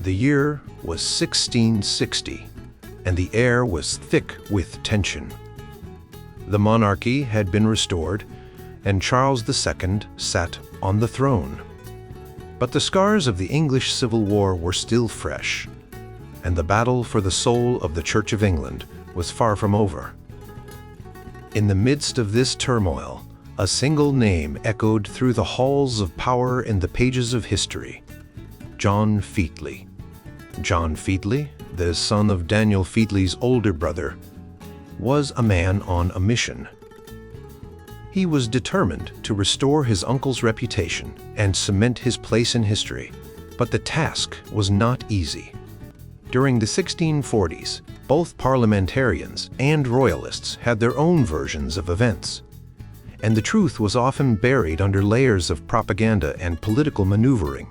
The year was 1660, and the air was thick with tension. The monarchy had been restored, and Charles II sat on the throne. But the scars of the English Civil War were still fresh, and the battle for the soul of the Church of England was far from over. In the midst of this turmoil, a single name echoed through the halls of power in the pages of history: John Featley. John Featley, the son of Daniel Featley's older brother, was a man on a mission. He was determined to restore his uncle's reputation and cement his place in history, but the task was not easy. During the 1640s, both parliamentarians and royalists had their own versions of events, and the truth was often buried under layers of propaganda and political maneuvering.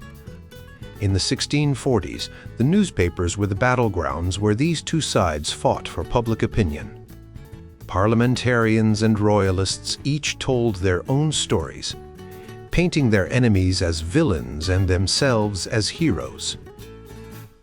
In the 1640s, the newspapers were the battlegrounds where these two sides fought for public opinion. Parliamentarians and royalists each told their own stories, painting their enemies as villains and themselves as heroes.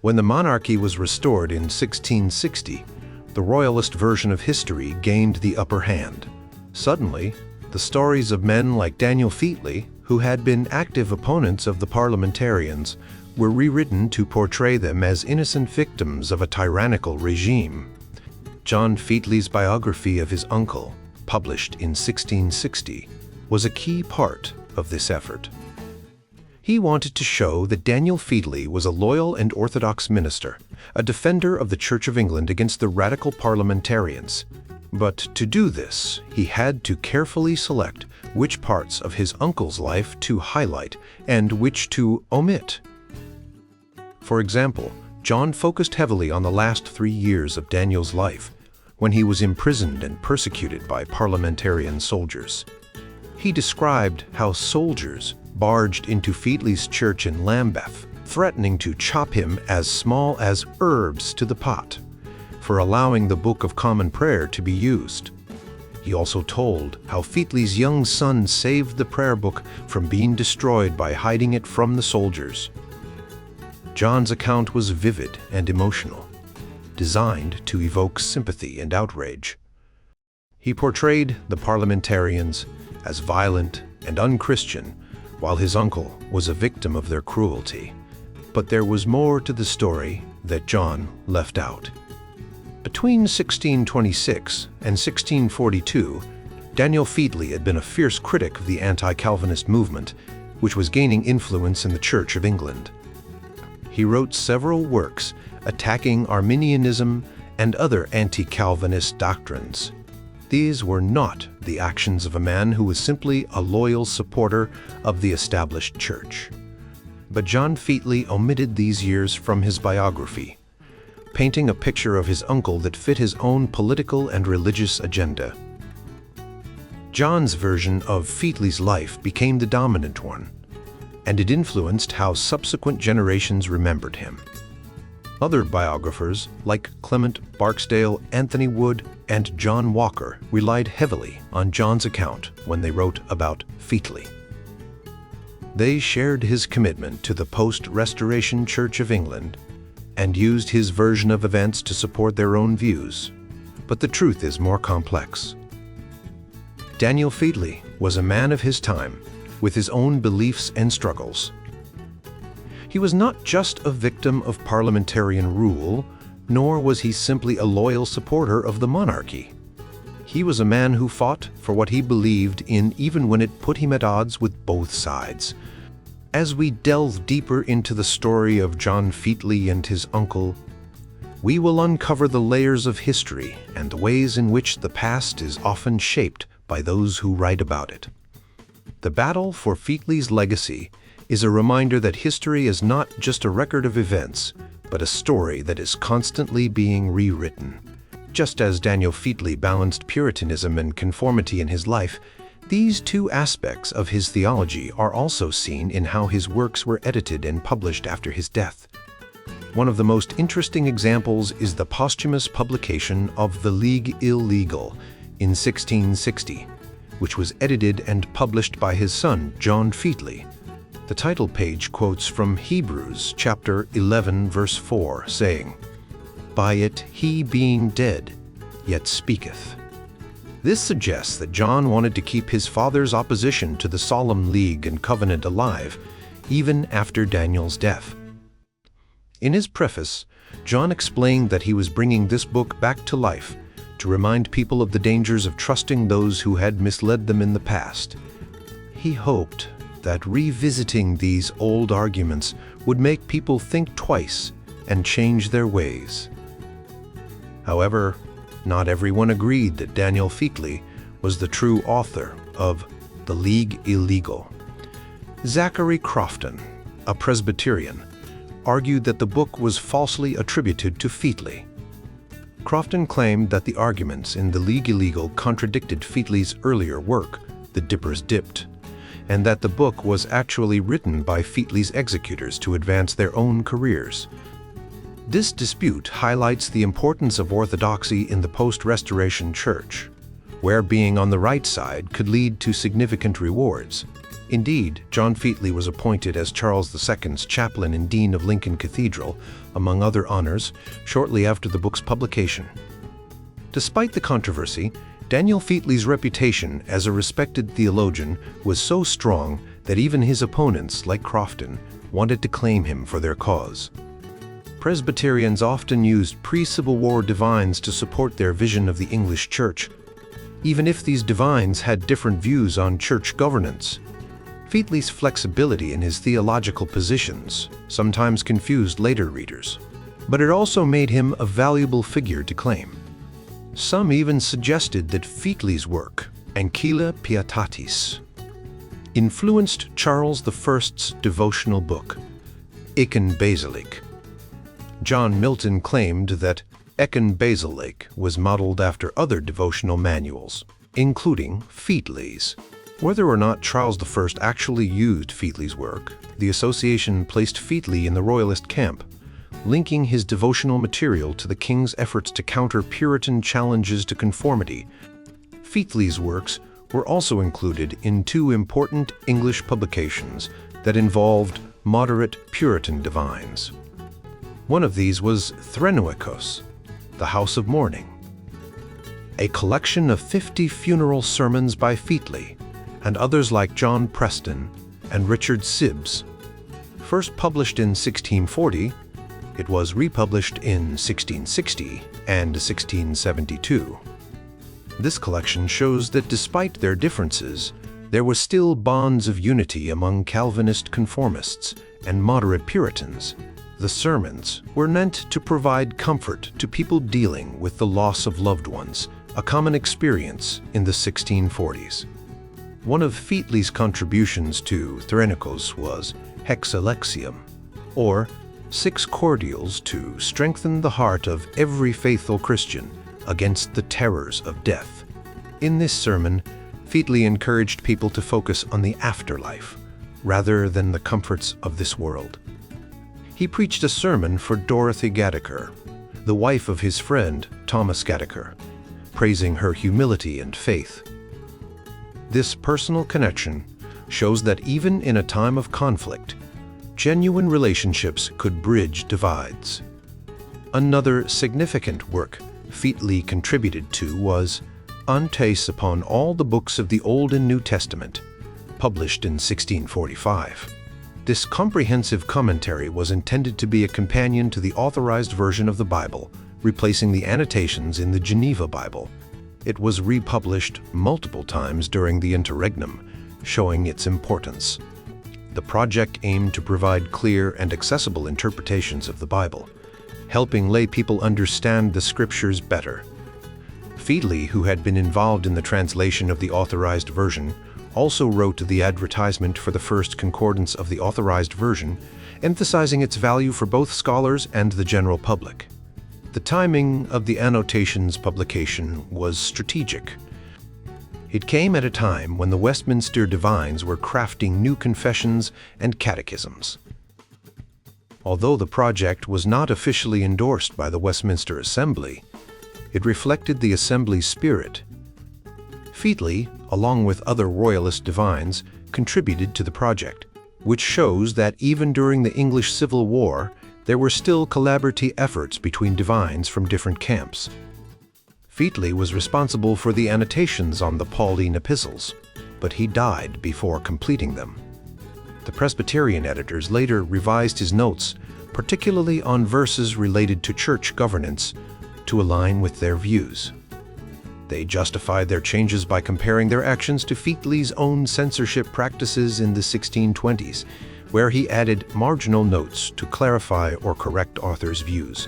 When the monarchy was restored in 1660, the royalist version of history gained the upper hand. Suddenly, the stories of men like Daniel Featley, who had been active opponents of the parliamentarians, were rewritten to portray them as innocent victims of a tyrannical regime. John Featley's biography of his uncle, published in 1660, was a key part of this effort. He wanted to show that Daniel Featley was a loyal and orthodox minister, a defender of the Church of England against the radical parliamentarians. But to do this, he had to carefully select which parts of his uncle's life to highlight and which to omit. For example, John focused heavily on the last 3 years of Daniel's life, when he was imprisoned and persecuted by parliamentarian soldiers. He described how soldiers barged into Featley's church in Lambeth, threatening to chop him as small as herbs to the pot for allowing the Book of Common Prayer to be used. He also told how Featley's young son saved the prayer book from being destroyed by hiding it from the soldiers. John's account was vivid and emotional, designed to evoke sympathy and outrage. He portrayed the parliamentarians as violent and unchristian, while his uncle was a victim of their cruelty. But there was more to the story that John left out. Between 1626 and 1642, Daniel Featley had been a fierce critic of the anti-Calvinist movement, which was gaining influence in the Church of England. He wrote several works attacking Arminianism and other anti-Calvinist doctrines. These were not the actions of a man who was simply a loyal supporter of the established church. But John Featley omitted these years from his biography, painting a picture of his uncle that fit his own political and religious agenda. John's version of Featley's life became the dominant one, and it influenced how subsequent generations remembered him. Other biographers, like Clement Barksdale, Anthony Wood, and John Walker, relied heavily on John's account when they wrote about Featley. They shared his commitment to the post-Restoration Church of England and used his version of events to support their own views. But the truth is more complex. Daniel Featley was a man of his time, with his own beliefs and struggles. He was not just a victim of parliamentarian rule, nor was he simply a loyal supporter of the monarchy. He was a man who fought for what he believed in even when it put him at odds with both sides. As we delve deeper into the story of John Featley and his uncle, we will uncover the layers of history and the ways in which the past is often shaped by those who write about it. The battle for Featley's legacy is a reminder that history is not just a record of events, but a story that is constantly being rewritten. Just as Daniel Featley balanced Puritanism and conformity in his life, these two aspects of his theology are also seen in how his works were edited and published after his death. One of the most interesting examples is the posthumous publication of The League Illegal in 1660, which was edited and published by his son, John Featley. The title page quotes from Hebrews chapter 11, verse 4, saying, "By it he being dead, yet speaketh." This suggests that John wanted to keep his father's opposition to the solemn league and covenant alive, even after Daniel's death. In his preface, John explained that he was bringing this book back to life to remind people of the dangers of trusting those who had misled them in the past. He hoped that revisiting these old arguments would make people think twice and change their ways. However, not everyone agreed that Daniel Featley was the true author of The League Illegal. Zachary Crofton, a Presbyterian, argued that the book was falsely attributed to Featley. Crofton claimed that the arguments in The League Illegal contradicted Featley's earlier work, The Dippers Dipped, and that the book was actually written by Featley's executors to advance their own careers. This dispute highlights the importance of orthodoxy in the post-Restoration Church, where being on the right side could lead to significant rewards. Indeed, John Featley was appointed as Charles II's chaplain and dean of Lincoln Cathedral, among other honors, shortly after the book's publication. Despite the controversy, Daniel Featley's reputation as a respected theologian was so strong that even his opponents, like Crofton, wanted to claim him for their cause. Presbyterians often used pre-Civil War divines to support their vision of the English Church, even if these divines had different views on church governance. Featley's flexibility in his theological positions sometimes confused later readers, but it also made him a valuable figure to claim. Some even suggested that Featley's work, Ancilla Pietatis, influenced Charles I's devotional book, Ecce Basilique. John Milton claimed that Ecce Basilique was modeled after other devotional manuals, including Featley's. Whether or not Charles I actually used Featley's work, the association placed Featley in the royalist camp, linking his devotional material to the king's efforts to counter Puritan challenges to conformity. Featley's works were also included in two important English publications that involved moderate Puritan divines. One of these was Threnouikos, the House of Mourning, a collection of 50 funeral sermons by Featley and others like John Preston and Richard Sibbes. First published in 1640, it was republished in 1660 and 1672. This collection shows that despite their differences, there were still bonds of unity among Calvinist conformists and moderate Puritans. The sermons were meant to provide comfort to people dealing with the loss of loved ones, a common experience in the 1640s. One of Featley's contributions to Threnouikos was Hexalexium, or 6 cordials to strengthen the heart of every faithful Christian against the terrors of death. In this sermon, Featley encouraged people to focus on the afterlife rather than the comforts of this world. He preached a sermon for Dorothy Gattaker, the wife of his friend Thomas Gattaker, praising her humility and faith. This personal connection shows that even in a time of conflict, genuine relationships could bridge divides. Another significant work Featley contributed to was Un Traité upon all the books of the Old and New Testament, published in 1645. This comprehensive commentary was intended to be a companion to the authorized version of the Bible, replacing the annotations in the Geneva Bible. It was republished multiple times during the interregnum, showing its importance. The project aimed to provide clear and accessible interpretations of the Bible, helping lay people understand the Scriptures better. Featley, who had been involved in the translation of the authorized version, also wrote the advertisement for the first concordance of the authorized version, emphasizing its value for both scholars and the general public. The timing of the annotations publication was strategic. It came at a time when the Westminster divines were crafting new confessions and catechisms. Although the project was not officially endorsed by the Westminster Assembly, it reflected the Assembly's spirit. Featley, along with other royalist divines, contributed to the project. which shows that even during the English Civil War, there were still collaborative efforts between divines from different camps. Featley was responsible for the annotations on the Pauline epistles, but he died before completing them. The Presbyterian editors later revised his notes, particularly on verses related to church governance, to align with their views. They justified their changes by comparing their actions to Featley's own censorship practices in the 1620s, where he added marginal notes to clarify or correct authors' views.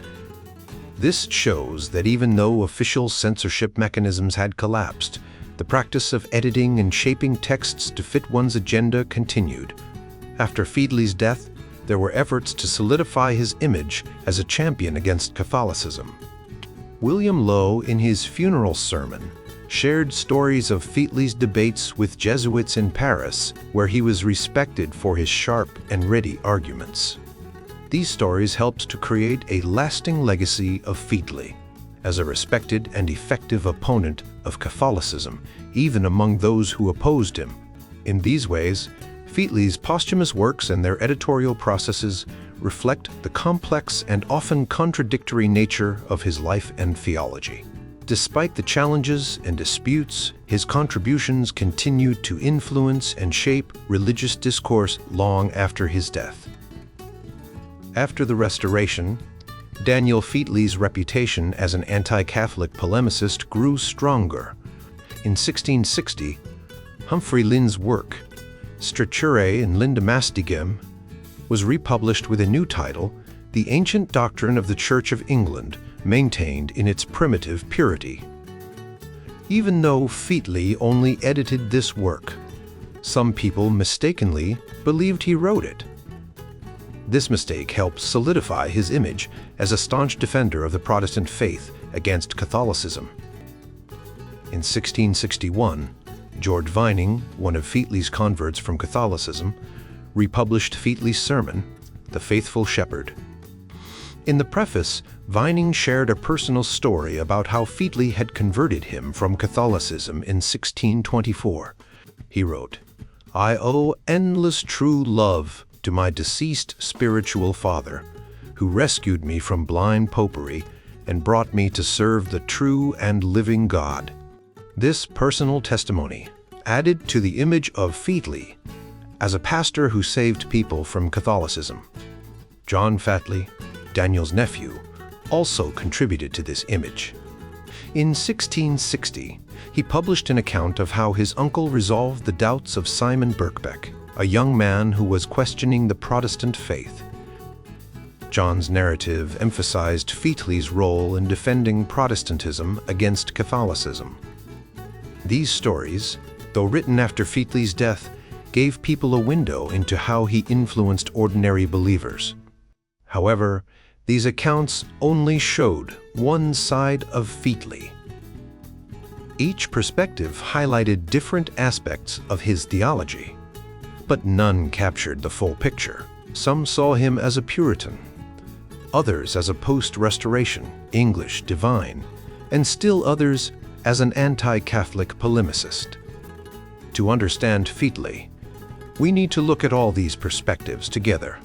This shows that even though official censorship mechanisms had collapsed, the practice of editing and shaping texts to fit one's agenda continued. After Featley's death, there were efforts to solidify his image as a champion against Catholicism. William Lowe, in his funeral sermon, shared stories of Featley's debates with Jesuits in Paris, where he was respected for his sharp and ready arguments. These stories helped to create a lasting legacy of Featley as a respected and effective opponent of Catholicism, even among those who opposed him. In these ways, Featley's posthumous works and their editorial processes reflect the complex and often contradictory nature of his life and theology. Despite the challenges and disputes, his contributions continued to influence and shape religious discourse long after his death. After the Restoration, Daniel Featley's reputation as an anti-Catholic polemicist grew stronger. In 1660, Humphrey Lynn's work, Striturae in Lindamastigem, was republished with a new title, The Ancient Doctrine of the Church of England, maintained in its primitive purity. Even though Featley only edited this work, some people mistakenly believed he wrote it. This mistake helped solidify his image as a staunch defender of the Protestant faith against Catholicism. In 1661, George Vining, one of Featley's converts from Catholicism, republished Featley's sermon, The Faithful Shepherd. In the preface, Vining shared a personal story about how Featley had converted him from Catholicism in 1624. He wrote, "I owe endless true love to my deceased spiritual father, who rescued me from blind popery and brought me to serve the true and living God." This personal testimony added to the image of Featley as a pastor who saved people from Catholicism. John Featley, Daniel's nephew, also contributed to this image. In 1660, he published an account of how his uncle resolved the doubts of Simon Birkbeck, a young man who was questioning the Protestant faith. John's narrative emphasized Featley's role in defending Protestantism against Catholicism. These stories, though written after Featley's death, gave people a window into how he influenced ordinary believers. However, these accounts only showed one side of Featley. Each perspective highlighted different aspects of his theology, but none captured the full picture. Some saw him as a Puritan, others as a post-Restoration English divine, and still others as an anti-Catholic polemicist. To understand Featley, we need to look at all these perspectives together.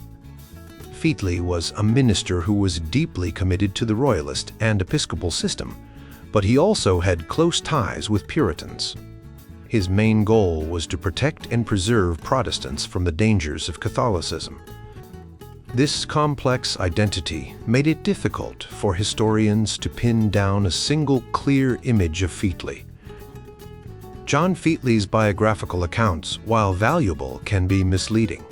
Featley was a minister who was deeply committed to the royalist and episcopal system, but he also had close ties with Puritans. His main goal was to protect and preserve Protestants from the dangers of Catholicism. This complex identity made it difficult for historians to pin down a single clear image of Featley. John Featley's biographical accounts, while valuable, can be misleading.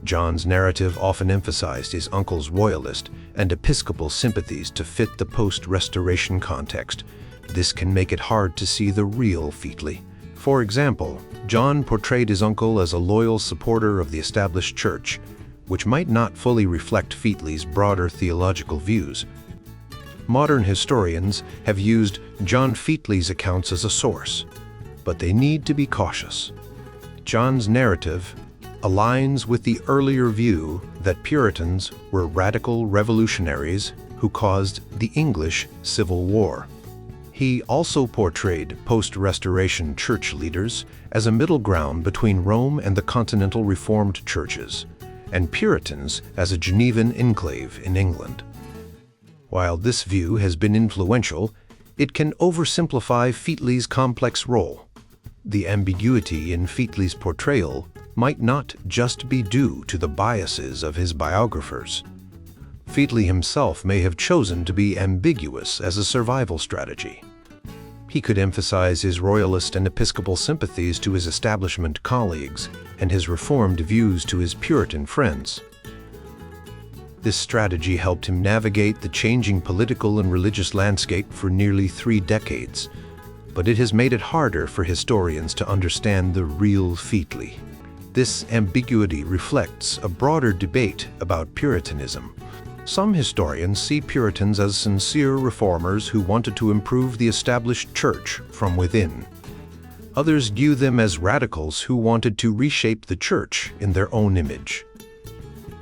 John's narrative often emphasized his uncle's royalist and episcopal sympathies to fit the post-Restoration context. This can make it hard to see the real Featley. For example, John portrayed his uncle as a loyal supporter of the established church, which might not fully reflect Featley's broader theological views. Modern historians have used John Featley's accounts as a source, but they need to be cautious. John's narrative aligns with the earlier view that Puritans were radical revolutionaries who caused the English Civil War. He also portrayed post-Restoration church leaders as a middle ground between Rome and the continental Reformed churches, and Puritans as a Genevan enclave in England. While this view has been influential, it can oversimplify Featley's complex role. The ambiguity in Featley's portrayal might not just be due to the biases of his biographers. Featley himself may have chosen to be ambiguous as a survival strategy. He could emphasize his royalist and episcopal sympathies to his establishment colleagues and his reformed views to his Puritan friends. This strategy helped him navigate the changing political and religious landscape for nearly 3 decades, but it has made it harder for historians to understand the real Featley. This ambiguity reflects a broader debate about Puritanism. Some historians see Puritans as sincere reformers who wanted to improve the established church from within. Others view them as radicals who wanted to reshape the church in their own image.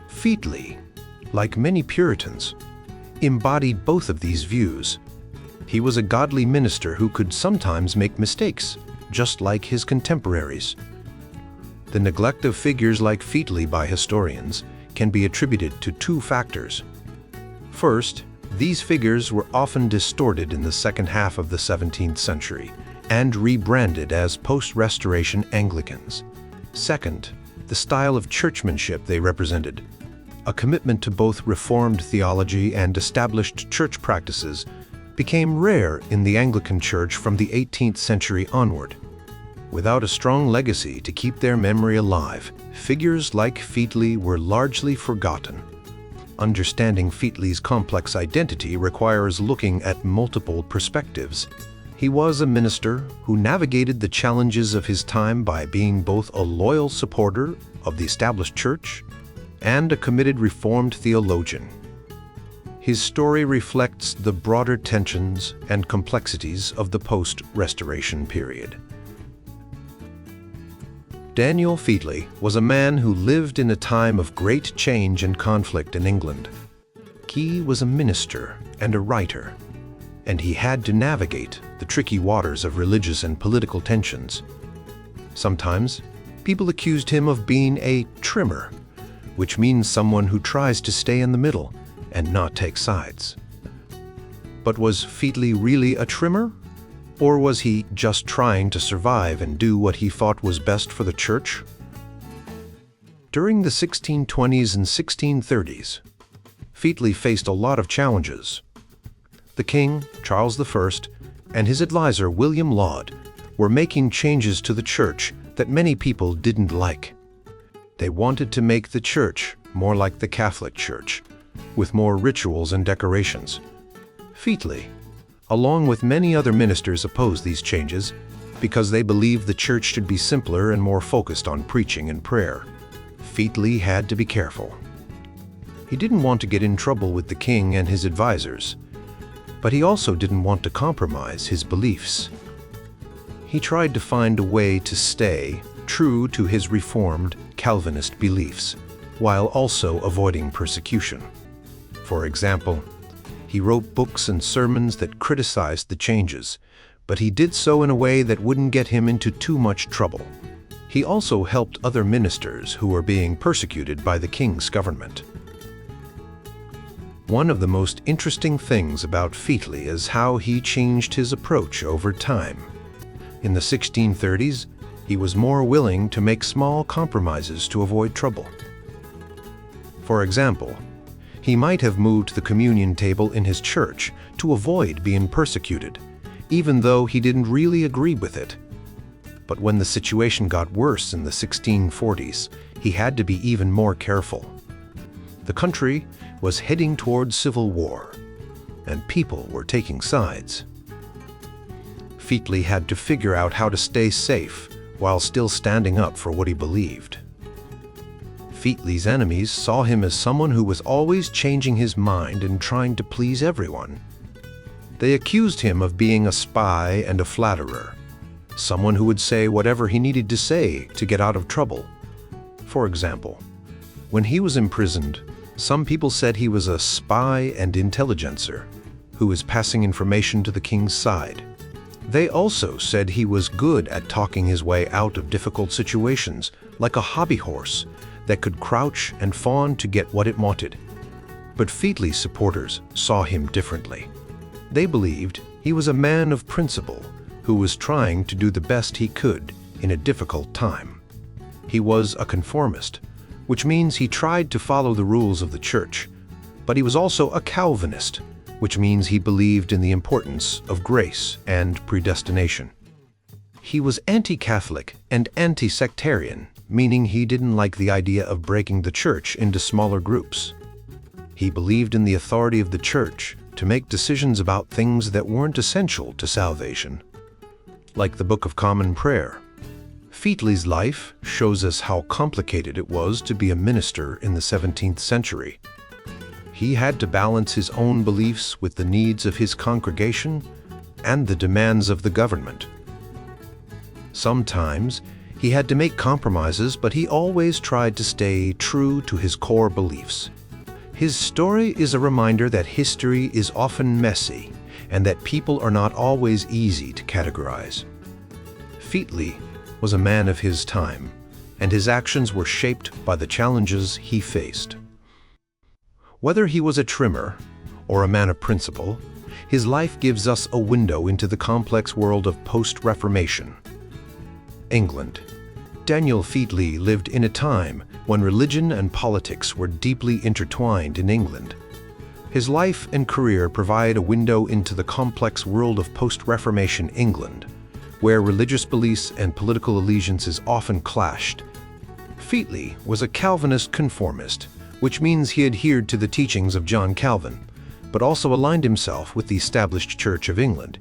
Featley, like many Puritans, embodied both of these views. He was a godly minister who could sometimes make mistakes, just like his contemporaries. The neglect of figures like Featley by historians can be attributed to 2 factors. First, these figures were often distorted in the second half of the 17th century and rebranded as post-Restoration Anglicans. Second, the style of churchmanship they represented, a commitment to both Reformed theology and established church practices, became rare in the Anglican Church from the 18th century onward. Without a strong legacy to keep their memory alive, figures like Featley were largely forgotten. Understanding Featley's complex identity requires looking at multiple perspectives. He was a minister who navigated the challenges of his time by being both a loyal supporter of the established church and a committed Reformed theologian. His story reflects the broader tensions and complexities of the post-Restoration period. Daniel Featley was a man who lived in a time of great change and conflict in England. He was a minister and a writer, and he had to navigate the tricky waters of religious and political tensions. Sometimes, people accused him of being a trimmer, which means someone who tries to stay in the middle and not take sides. But was Featley really a trimmer? Or was he just trying to survive and do what he thought was best for the church? During the 1620s and 1630s, Featley faced a lot of challenges. The king, Charles I, and his advisor, William Laud, were making changes to the church that many people didn't like. They wanted to make the church more like the Catholic Church, with more rituals and decorations. Featley, along with many other ministers, opposed these changes because they believed the church should be simpler and more focused on preaching and prayer. Featley had to be careful. He didn't want to get in trouble with the king and his advisors, but he also didn't want to compromise his beliefs. He tried to find a way to stay true to his Reformed Calvinist beliefs, while also avoiding persecution. For example, he wrote books and sermons that criticized the changes, but he did so in a way that wouldn't get him into too much trouble. He also helped other ministers who were being persecuted by the king's government. One of the most interesting things about Featley is how he changed his approach over time. In the 1630s, he was more willing to make small compromises to avoid trouble. For example, he might have moved the communion table in his church to avoid being persecuted, even though he didn't really agree with it. But when the situation got worse in the 1640s, he had to be even more careful. The country was heading toward civil war, and people were taking sides. Featley had to figure out how to stay safe while still standing up for what he believed. Featley's enemies saw him as someone who was always changing his mind and trying to please everyone. They accused him of being a spy and a flatterer, someone who would say whatever he needed to say to get out of trouble. For example, when he was imprisoned, some people said he was a spy and intelligencer. who is passing information to the king's side. They also said he was good at talking his way out of difficult situations, like a hobby horse that could crouch and fawn to get what it wanted. But Featley's supporters saw him differently. They believed he was a man of principle who was trying to do the best he could in a difficult time. He was a conformist, which means he tried to follow the rules of the church, but he was also a Calvinist, which means he believed in the importance of grace and predestination. He was anti-Catholic and anti-sectarian, meaning he didn't like the idea of breaking the church into smaller groups. He believed in the authority of the church to make decisions about things that weren't essential to salvation, like the Book of Common Prayer. Featley's life shows us how complicated it was to be a minister in the 17th century. He had to balance his own beliefs with the needs of his congregation and the demands of the government. Sometimes he had to make compromises, but he always tried to stay true to his core beliefs. His story is a reminder that history is often messy and that people are not always easy to categorize. Featley was a man of his time, and his actions were shaped by the challenges he faced. Whether he was a trimmer or a man of principle, his life gives us a window into the complex world of post-Reformation England. Daniel Featley lived in a time when religion and politics were deeply intertwined in England. His life and career provide a window into the complex world of post-Reformation England, where religious beliefs and political allegiances often clashed. Featley was a Calvinist conformist, which means he adhered to the teachings of John Calvin, but also aligned himself with the established Church of England.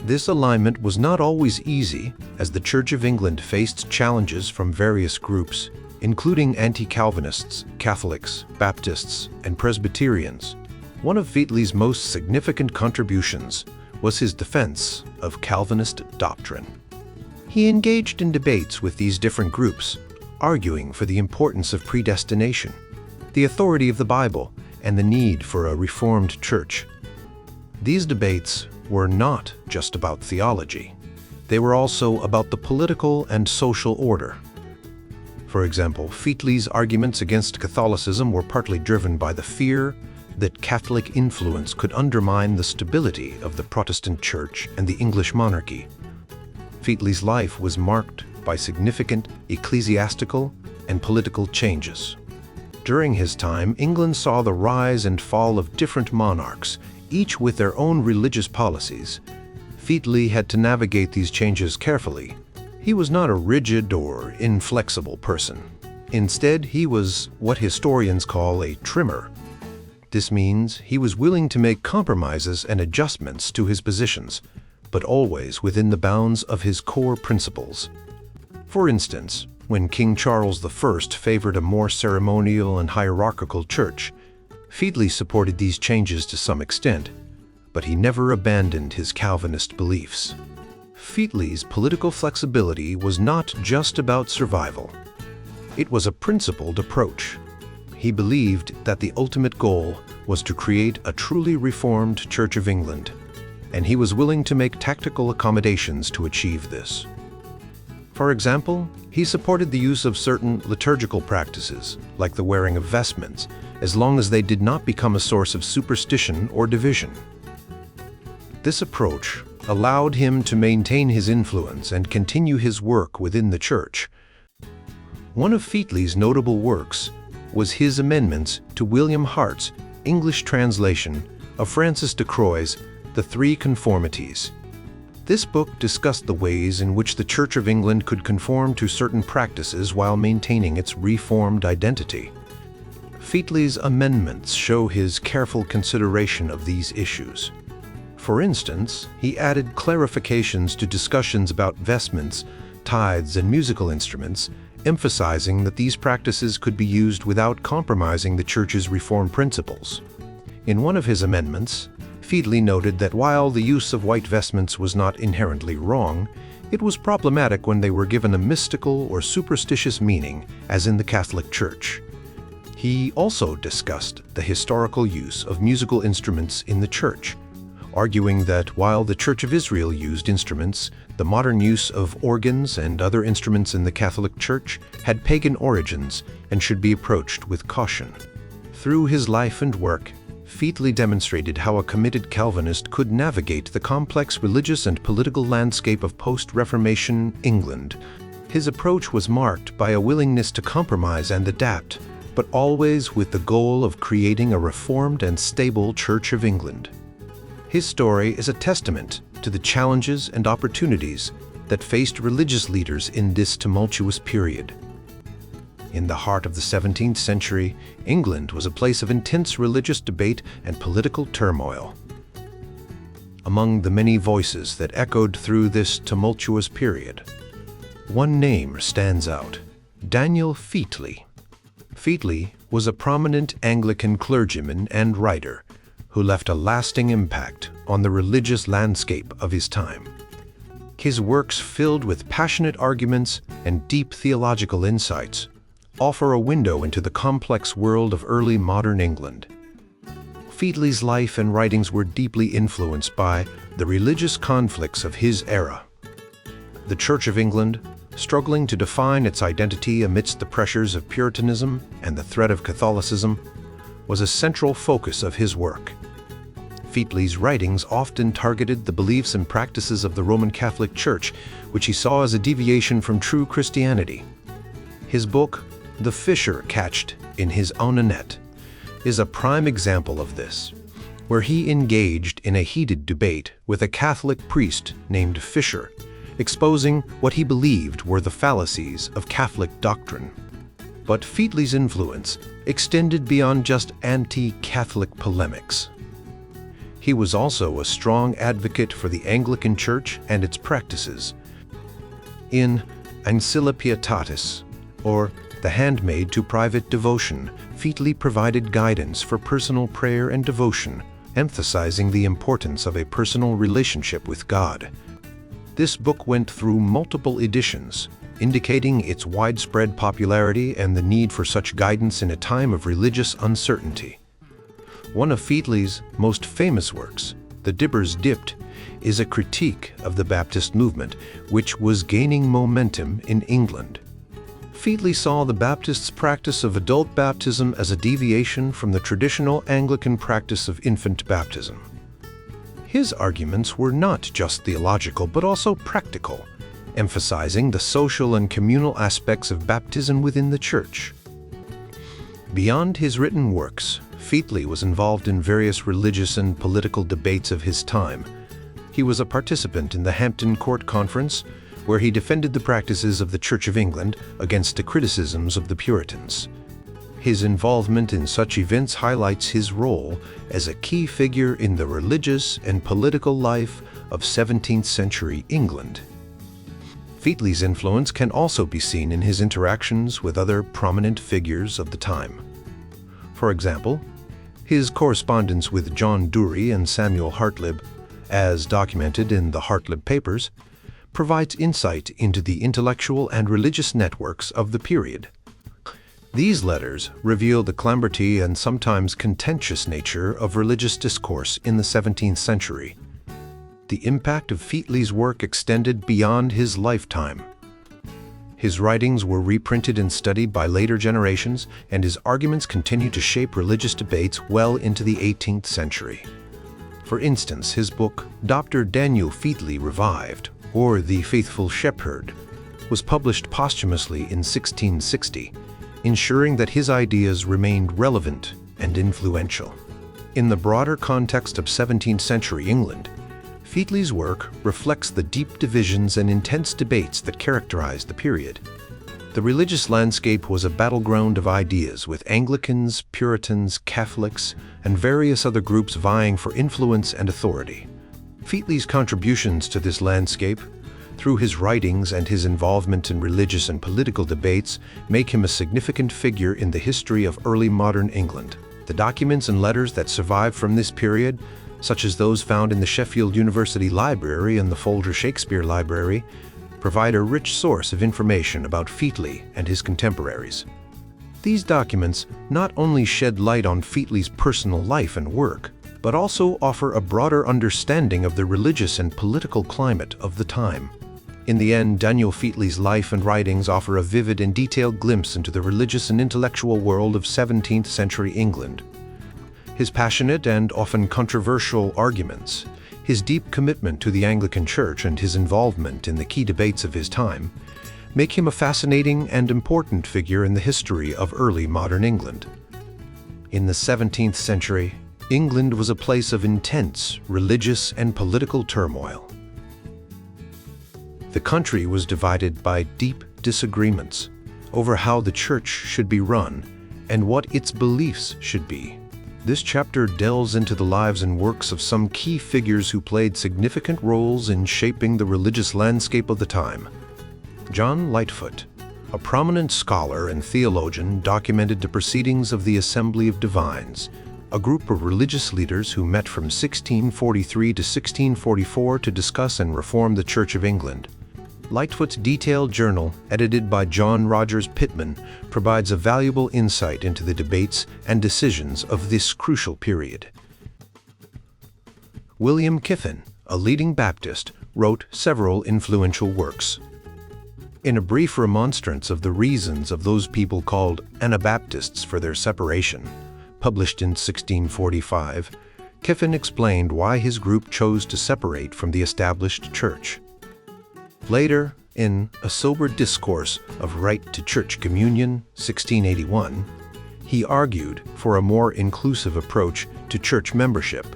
This alignment was not always easy, as the Church of England faced challenges from various groups, including anti-Calvinists, Catholics, Baptists, and Presbyterians. One of Featley's most significant contributions was his defense of Calvinist doctrine. He engaged in debates with these different groups, arguing for the importance of predestination, the authority of the Bible, and the need for a reformed church. These debates were not just about theology. They were also about the political and social order. For example, Featley's arguments against Catholicism were partly driven by the fear that Catholic influence could undermine the stability of the Protestant Church and the English monarchy. Featley's life was marked by significant ecclesiastical and political changes. During his time, England saw the rise and fall of different monarchs, each with their own religious policies. Featley had to navigate these changes carefully. He was not a rigid or inflexible person. Instead, he was what historians call a trimmer. This means he was willing to make compromises and adjustments to his positions, but always within the bounds of his core principles. For instance, when King Charles I favored a more ceremonial and hierarchical church, Featley supported these changes to some extent, but he never abandoned his Calvinist beliefs. Featley's political flexibility was not just about survival. It was a principled approach. He believed that the ultimate goal was to create a truly reformed Church of England, and he was willing to make tactical accommodations to achieve this. For example, he supported the use of certain liturgical practices, like the wearing of vestments, as long as they did not become a source of superstition or division. This approach allowed him to maintain his influence and continue his work within the church. One of Featley's notable works was his amendments to William Hart's English translation of Francis de Croix's The Three Conformities. This book discussed the ways in which the Church of England could conform to certain practices while maintaining its reformed identity. Featley's amendments show his careful consideration of these issues. For instance, he added clarifications to discussions about vestments, tithes, and musical instruments, emphasizing that these practices could be used without compromising the Church's reform principles. In one of his amendments, Featley noted that while the use of white vestments was not inherently wrong, it was problematic when they were given a mystical or superstitious meaning, as in the Catholic Church. He also discussed the historical use of musical instruments in the church, arguing that while the Church of Israel used instruments, the modern use of organs and other instruments in the Catholic Church had pagan origins and should be approached with caution. Through his life and work, Featley demonstrated how a committed Calvinist could navigate the complex religious and political landscape of post-Reformation England. His approach was marked by a willingness to compromise and adapt, but always with the goal of creating a reformed and stable Church of England. His story is a testament to the challenges and opportunities that faced religious leaders in this tumultuous period. In the heart of the 17th century, England was a place of intense religious debate and political turmoil. Among the many voices that echoed through this tumultuous period, one name stands out: Daniel Featley. Featley was a prominent Anglican clergyman and writer who left a lasting impact on the religious landscape of his time. His works, filled with passionate arguments and deep theological insights, offer a window into the complex world of early modern England. Featley's life and writings were deeply influenced by the religious conflicts of his era. The Church of England, struggling to define its identity amidst the pressures of Puritanism and the threat of Catholicism, was a central focus of his work. Featley's writings often targeted the beliefs and practices of the Roman Catholic Church, which he saw as a deviation from true Christianity. His book, The Fisher Catched in His Own Net, is a prime example of this, where he engaged in a heated debate with a Catholic priest named Fisher, exposing what he believed were the fallacies of Catholic doctrine. But Featley's influence extended beyond just anti-Catholic polemics. He was also a strong advocate for the Anglican Church and its practices. In Ancilla Pietatis, or The Handmaid to Private Devotion, Featley provided guidance for personal prayer and devotion, emphasizing the importance of a personal relationship with God. This book went through multiple editions, indicating its widespread popularity and the need for such guidance in a time of religious uncertainty. One of Featley's most famous works, The Dibbers Dipt, is a critique of the Baptist movement, which was gaining momentum in England. Featley saw the Baptists' practice of adult baptism as a deviation from the traditional Anglican practice of infant baptism. His arguments were not just theological but also practical, emphasizing the social and communal aspects of baptism within the Church. Beyond his written works, Featley was involved in various religious and political debates of his time. He was a participant in the Hampton Court Conference, where he defended the practices of the Church of England against the criticisms of the Puritans. His involvement in such events highlights his role as a key figure in the religious and political life of 17th century England. Featley's influence can also be seen in his interactions with other prominent figures of the time. For example, his correspondence with John Dury and Samuel Hartlib, as documented in the Hartlib Papers, provides insight into the intellectual and religious networks of the period. These letters reveal the clamorty and sometimes contentious nature of religious discourse in the 17th century. The impact of Featley's work extended beyond his lifetime. His writings were reprinted and studied by later generations, and his arguments continue to shape religious debates well into the 18th century. For instance, his book, Dr. Daniel Featley Revived, or The Faithful Shepherd, was published posthumously in 1660, ensuring that his ideas remained relevant and influential. In the broader context of 17th century England, Featley's work reflects the deep divisions and intense debates that characterized the period. The religious landscape was a battleground of ideas, with Anglicans, Puritans, Catholics, and various other groups vying for influence and authority. Featley's contributions to this landscape, through his writings and his involvement in religious and political debates, make him a significant figure in the history of early modern England. The documents and letters that survive from this period, such as those found in the Sheffield University Library and the Folger Shakespeare Library, provide a rich source of information about Featley and his contemporaries. These documents not only shed light on Featley's personal life and work, but also offer a broader understanding of the religious and political climate of the time. In the end, Daniel Featley's life and writings offer a vivid and detailed glimpse into the religious and intellectual world of 17th century England. His passionate and often controversial arguments, his deep commitment to the Anglican Church, and his involvement in the key debates of his time make him a fascinating and important figure in the history of early modern England. In the 17th century, England was a place of intense religious and political turmoil. The country was divided by deep disagreements over how the church should be run and what its beliefs should be. This chapter delves into the lives and works of some key figures who played significant roles in shaping the religious landscape of the time. John Lightfoot, a prominent scholar and theologian, documented the proceedings of the Assembly of Divines, a group of religious leaders who met from 1643 to 1644 to discuss and reform the Church of England. Lightfoot's detailed journal, edited by John Rogers Pitman, provides a valuable insight into the debates and decisions of this crucial period. William Kiffin, a leading Baptist, wrote several influential works. In a brief remonstrance of the reasons of those people called Anabaptists for their separation, published in 1645, Kiffin explained why his group chose to separate from the established church. Later, in A Sober Discourse of Right to Church Communion, 1681, he argued for a more inclusive approach to church membership.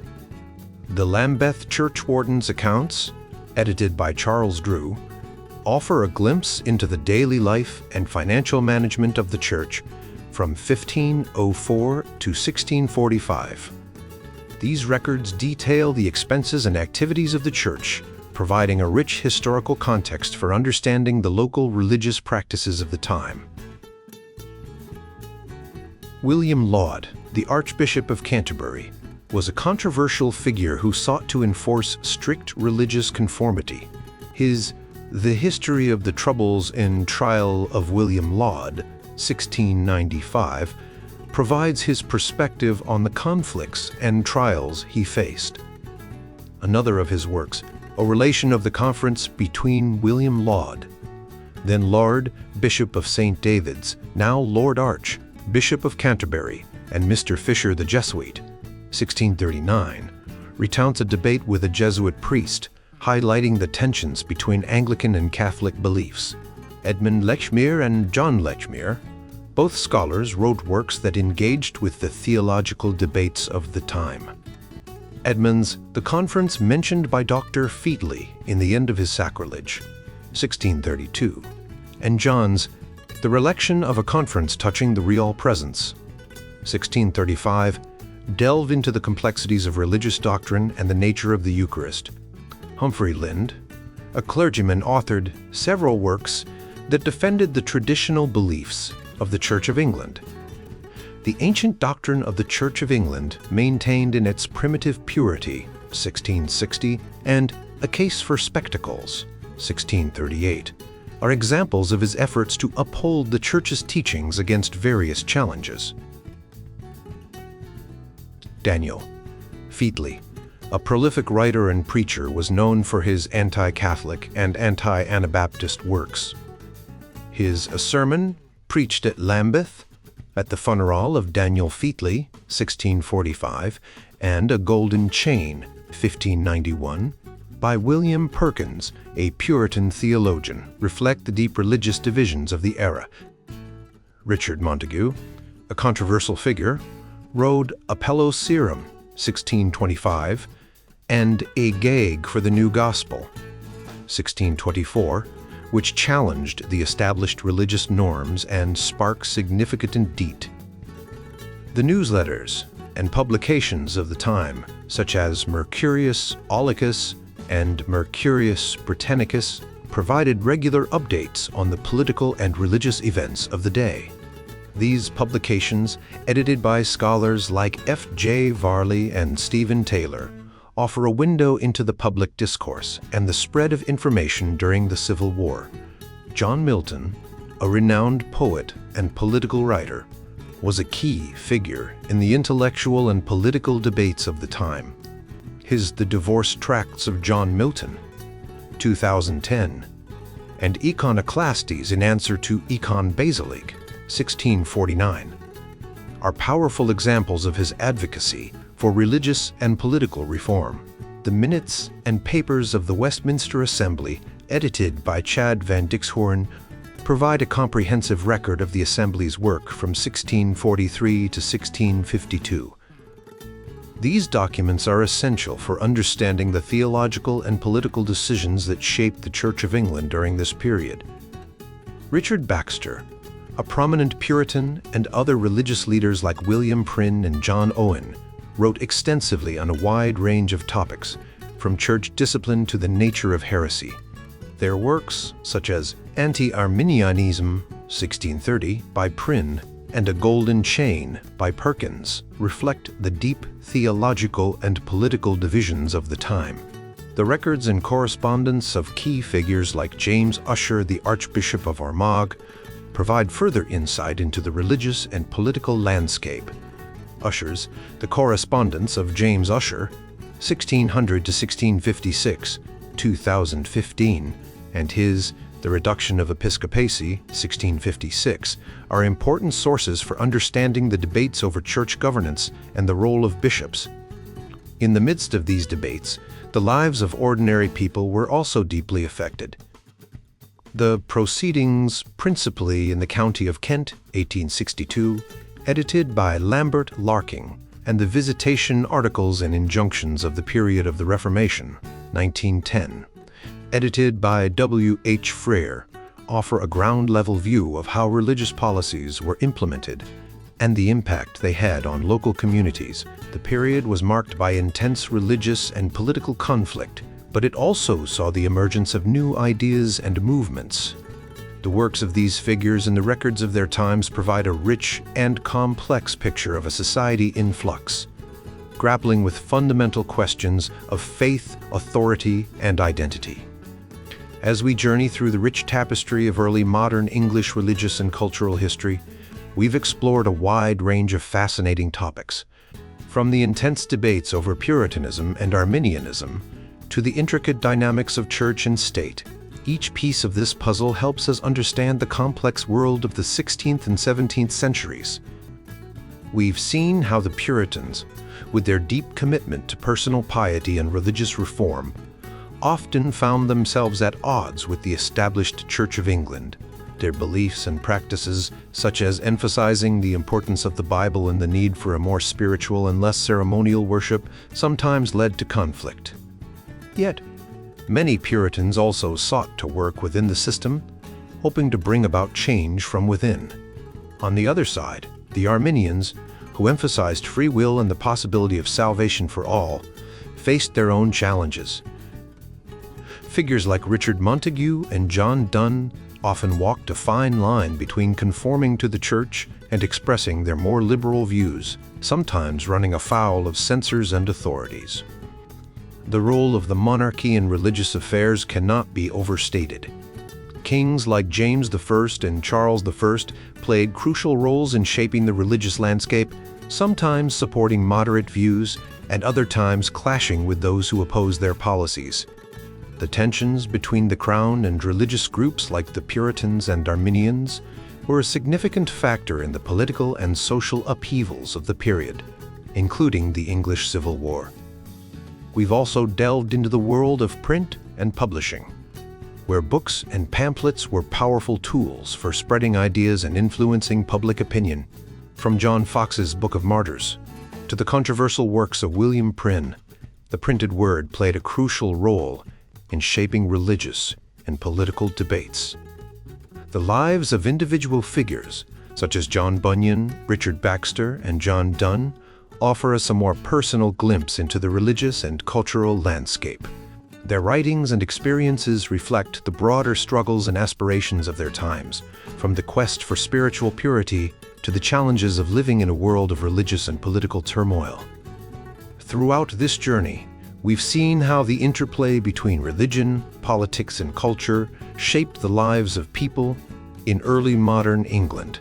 The Lambeth Churchwarden's accounts, edited by Charles Drew, offer a glimpse into the daily life and financial management of the church from 1504 to 1645. These records detail the expenses and activities of the church, providing a rich historical context for understanding the local religious practices of the time. William Laud, the Archbishop of Canterbury, was a controversial figure who sought to enforce strict religious conformity. His The History of the Troubles and Trial of William Laud, 1695, provides his perspective on the conflicts and trials he faced. Another of his works, A Relation of the Conference between William Laud, then Laud, Bishop of St. David's, now Lord Arch, Bishop of Canterbury, and Mr. Fisher the Jesuit, 1639, recounts a debate with a Jesuit priest, highlighting the tensions between Anglican and Catholic beliefs. Edmund Lechmere and John Lechmere, both scholars, wrote works that engaged with the theological debates of the time. Edmund's The Conference mentioned by Dr. Featley in The End of His Sacrilege, 1632, and John's The Reelection of a Conference Touching the Real Presence, 1635, delve into the complexities of religious doctrine and the nature of the Eucharist. Humphrey Lind, a clergyman, authored several works that defended the traditional beliefs of the Church of England. The ancient doctrine of the Church of England, maintained in its primitive purity, 1660, and A Case for Spectacles, 1638, are examples of his efforts to uphold the Church's teachings against various challenges. Daniel Featley, a prolific writer and preacher, was known for his anti-Catholic and anti-Anabaptist works. His A Sermon, preached at Lambeth, at the funeral of Daniel Featley, 1645, and A Golden Chain, 1591, by William Perkins, a Puritan theologian, reflect the deep religious divisions of the era. Richard Montague, a controversial figure, wrote Appello Serum, 1625, and A Gag for the New Gospel, 1624, which challenged the established religious norms and sparked significant debate. The newsletters and publications of the time, such as Mercurius Aulicus and Mercurius Britannicus, provided regular updates on the political and religious events of the day. These publications, edited by scholars like F.J. Varley and Stephen Taylor, offer a window into the public discourse and the spread of information during the Civil War. John Milton, a renowned poet and political writer, was a key figure in the intellectual and political debates of the time. His The Divorce Tracts of John Milton, 2010, and Iconoclastes in answer to Econ Basilic, 1649, are powerful examples of his advocacy for religious and political reform. The minutes and papers of the Westminster Assembly, edited by Chad Van Dixhoorn, provide a comprehensive record of the Assembly's work from 1643 to 1652. These documents are essential for understanding the theological and political decisions that shaped the Church of England during this period. Richard Baxter, a prominent Puritan, and other religious leaders like William Prynne and John Owen, wrote extensively on a wide range of topics, from church discipline to the nature of heresy. Their works, such as Anti-Arminianism, 1630, by Prynne, and A Golden Chain, by Perkins, reflect the deep theological and political divisions of the time. The records and correspondence of key figures like James Ussher, the Archbishop of Armagh, provide further insight into the religious and political landscape. Ussher's The Correspondence of James Ussher, 1600 to 1656, 2015, and his The Reduction of Episcopacy, 1656, are important sources for understanding the debates over church governance and the role of bishops. In the midst of these debates, the lives of ordinary people were also deeply affected. The Proceedings, principally in the County of Kent, 1862, edited by Lambert Larking, and the Visitation Articles and Injunctions of the Period of the Reformation, 1910, edited by W. H. Frere, offer a ground-level view of how religious policies were implemented and the impact they had on local communities. The period was marked by intense religious and political conflict, but it also saw the emergence of new ideas and movements. The works of these figures and the records of their times provide a rich and complex picture of a society in flux, grappling with fundamental questions of faith, authority, and identity. As we journey through the rich tapestry of early modern English religious and cultural history, we've explored a wide range of fascinating topics, from the intense debates over Puritanism and Arminianism to the intricate dynamics of church and state. Each piece of this puzzle helps us understand the complex world of the 16th and 17th centuries. We've seen how the Puritans, with their deep commitment to personal piety and religious reform, often found themselves at odds with the established Church of England. Their beliefs and practices, such as emphasizing the importance of the Bible and the need for a more spiritual and less ceremonial worship, sometimes led to conflict. Yet, many Puritans also sought to work within the system, hoping to bring about change from within. On the other side, the Arminians, who emphasized free will and the possibility of salvation for all, faced their own challenges. Figures like Richard Montague and John Donne often walked a fine line between conforming to the church and expressing their more liberal views, sometimes running afoul of censors and authorities. The role of the monarchy in religious affairs cannot be overstated. Kings like James I and Charles I played crucial roles in shaping the religious landscape, sometimes supporting moderate views and other times clashing with those who opposed their policies. The tensions between the crown and religious groups like the Puritans and Arminians were a significant factor in the political and social upheavals of the period, including the English Civil War. We've also delved into the world of print and publishing, where books and pamphlets were powerful tools for spreading ideas and influencing public opinion. From John Foxe's Book of Martyrs to the controversial works of William Prynne, the printed word played a crucial role in shaping religious and political debates. The lives of individual figures, such as John Bunyan, Richard Baxter, and John Donne, offer us a more personal glimpse into the religious and cultural landscape. Their writings and experiences reflect the broader struggles and aspirations of their times, from the quest for spiritual purity to the challenges of living in a world of religious and political turmoil. Throughout this journey, we've seen how the interplay between religion, politics, and culture shaped the lives of people, in early modern England.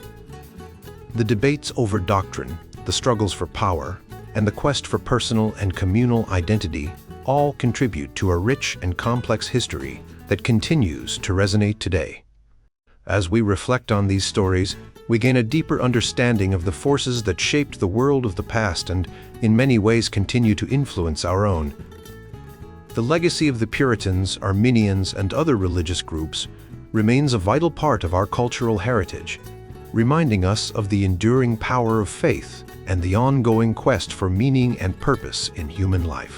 The debates over doctrine, the struggles for power, and the quest for personal and communal identity all contribute to a rich and complex history that continues to resonate today. As we reflect on these stories, we gain a deeper understanding of the forces that shaped the world of the past and, in many ways, continue to influence our own. The legacy of the Puritans, Arminians, and other religious groups remains a vital part of our cultural heritage, reminding us of the enduring power of faith and the ongoing quest for meaning and purpose in human life.